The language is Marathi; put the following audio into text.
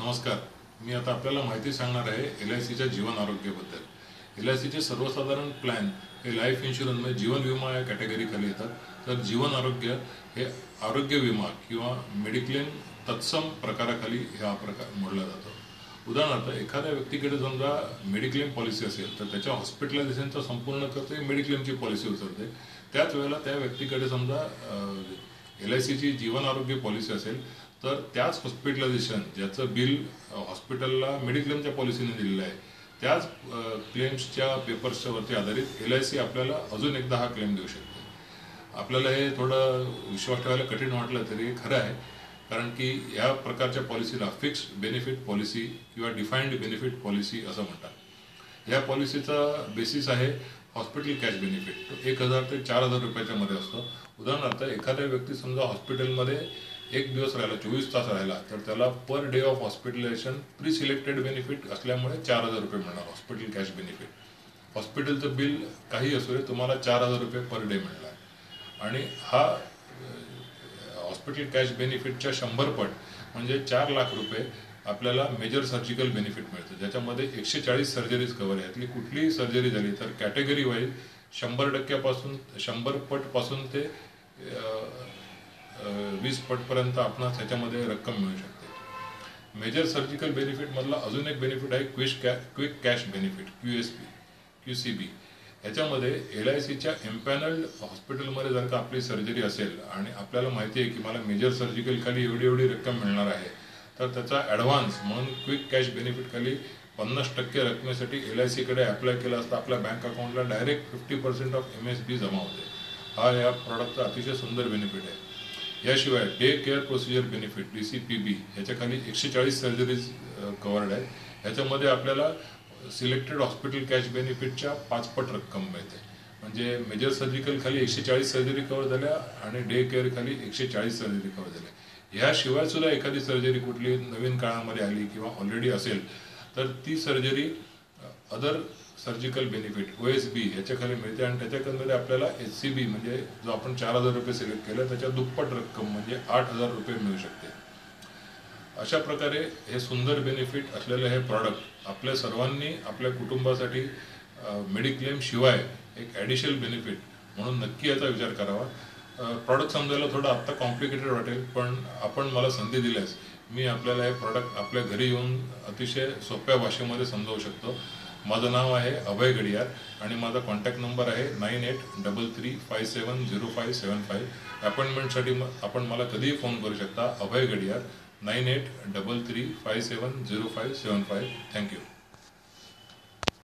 नमस्कार. मी आता आपल्याला माहिती सांगणार आहे LICच्या जीवन आरोग्याबद्दल. LICचे सर्वसाधारण प्लॅन हे लाईफ इन्शुरन्स म्हणजे जीवन विमा या कॅटेगरी खाली येतात. तर जीवन आरोग्य हे आरोग्य विमा किंवा मेडिक्लेम तत्सम प्रकाराखाली हा प्रकार मोडला जातो. उदाहरणार्थ एखाद्या व्यक्तीकडे समजा मेडिक्लेम पॉलिसी असेल तर त्याच्या हॉस्पिटलायझेशनचा संपूर्ण खर्च मेडिक्लेमची पॉलिसी उचलते. त्याच वेळेला त्या व्यक्तीकडे समजा LICची जीवन आरोग्य पॉलिसी असेल तर त्याच हॉस्पिटलायझेशन ज्याचं बिल हॉस्पिटलला मेडिक्लेमच्या पॉलिसीने दिलेलं आहे त्याच क्लेम्सच्या पेपर्सच्या वरती आधारित LIC आपल्याला अजून एकदा हा क्लेम देऊ शकते. आपल्याला हे थोडं विश्वास ठेवायला कठीण वाटलं तरी खरं आहे, कारण की या प्रकारच्या पॉलिसीला फिक्स्ड बेनिफिट पॉलिसी किंवा डिफाईन्ड बेनिफिट पॉलिसी असं म्हणतात. या पॉलिसीचा बेसिस आहे हॉस्पिटल कॅश बेनिफिट. तो 1000 ते 4000 रुपयाच्या मध्ये असतो. उदाहरणार्थ एखाद्या व्यक्ती समजा हॉस्पिटलमध्ये एक दिवस राहिला, 24 तास राहिला, तर त्याला per day of hospitalisation pre selected benefit असल्यामुळे 4000 रुपये मिळणार हॉस्पिटल कॅश बेनिफिट. हॉस्पिटलचं बिल काही असू दे, तुम्हाला 4000 रुपये पर डे मिळणार. आणि हा हॉस्पिटल कॅश बेनिफिटच्या 100 पट म्हणजे 4 लाख रुपये आपल्याला मेजर सर्जिकल बेनिफिट मिळतं, ज्याच्यामध्ये 140 सर्जरीज कव्हर आहे. यातली कुठलीही सर्जरी झाली तर कॅटेगरी वाईज 100 पट पासून ते 20 पटपर्यंत आपणास त्याच्यामध्ये रक्कम मिळू शकते. मेजर सर्जिकल बेनिफिट मधला अजून एक बेनिफिट आहे क्विक कॅश बेनिफिट QCB. याच्यामध्ये LICच्या एम्पॅनल्ड हॉस्पिटलमध्ये जर का आपली सर्जरी असेल आणि आपल्याला माहिती आहे की मला मेजर सर्जिकल खाली एवढी रक्कम मिळणार आहे, तर त्याचा ॲडव्हान्स म्हणून क्विक कॅश बेनिफिट खाली 50% रकमेसाठी LICकडे अप्लाय केला असता आपल्या बँक अकाउंटला डायरेक्ट 50% ऑफ MSB जमा होते. हा या प्रॉडक्टचा अतिशय सुंदर बेनिफिट आहे. याशिवाय day care procedure benefit DCPB ह्याच्या खाली 140 सर्जरीज कव्हर्ड आहे. ह्याच्यामध्ये आपल्याला सिलेक्टेड हॉस्पिटल कॅश बेनिफिटच्या 5 पट रक्कम मिळते. म्हणजे मेजर सर्जिकल खाली 140 सर्जरी कव्हर झाल्या आणि डे केअर खाली 140 सर्जरी कव्हर झाल्या. ह्याशिवाय सुद्धा एखादी सर्जरी कुठली नवीन काळामध्ये आली किंवा ऑलरेडी असेल तर ती surgery other surgical benefit OSB ह्याच्या खाली मिळते आणि त्याच्यामध्ये आपल्याला HCB म्हणजे जो आपण 4000 रुपये सिलेक्ट केलं त्याच्या दुप्पट रक्कम म्हणजे 8000 रुपये मिळू शकते. अशा प्रकारे हे सुंदर बेनिफिट असलेले हे प्रॉडक्ट आपल्या सर्वांनी आपल्या कुटुंबासाठी मेडिक्लेम शिवाय एक ॲडिशनल बेनिफिट म्हणून नक्की याचा विचार करावा. प्रॉडक्ट समजायला थोडं आत्ता कॉम्प्लिकेटेड वाटेल, पण आपण मला संधी दिल्यास मी आपल्याला हे प्रॉडक्ट आपल्या घरी येऊन अतिशय सोप्या भाषेमध्ये समजावू शकतो. माझं नाव आहे अभय गडियार आणि माझा कॉन्टॅक्ट नंबर आहे 9833570575. अपॉइंटमेंटसाठी आपण मला कधीही फोन करू शकता. अभय गडियार 9833570575. थँक्यू.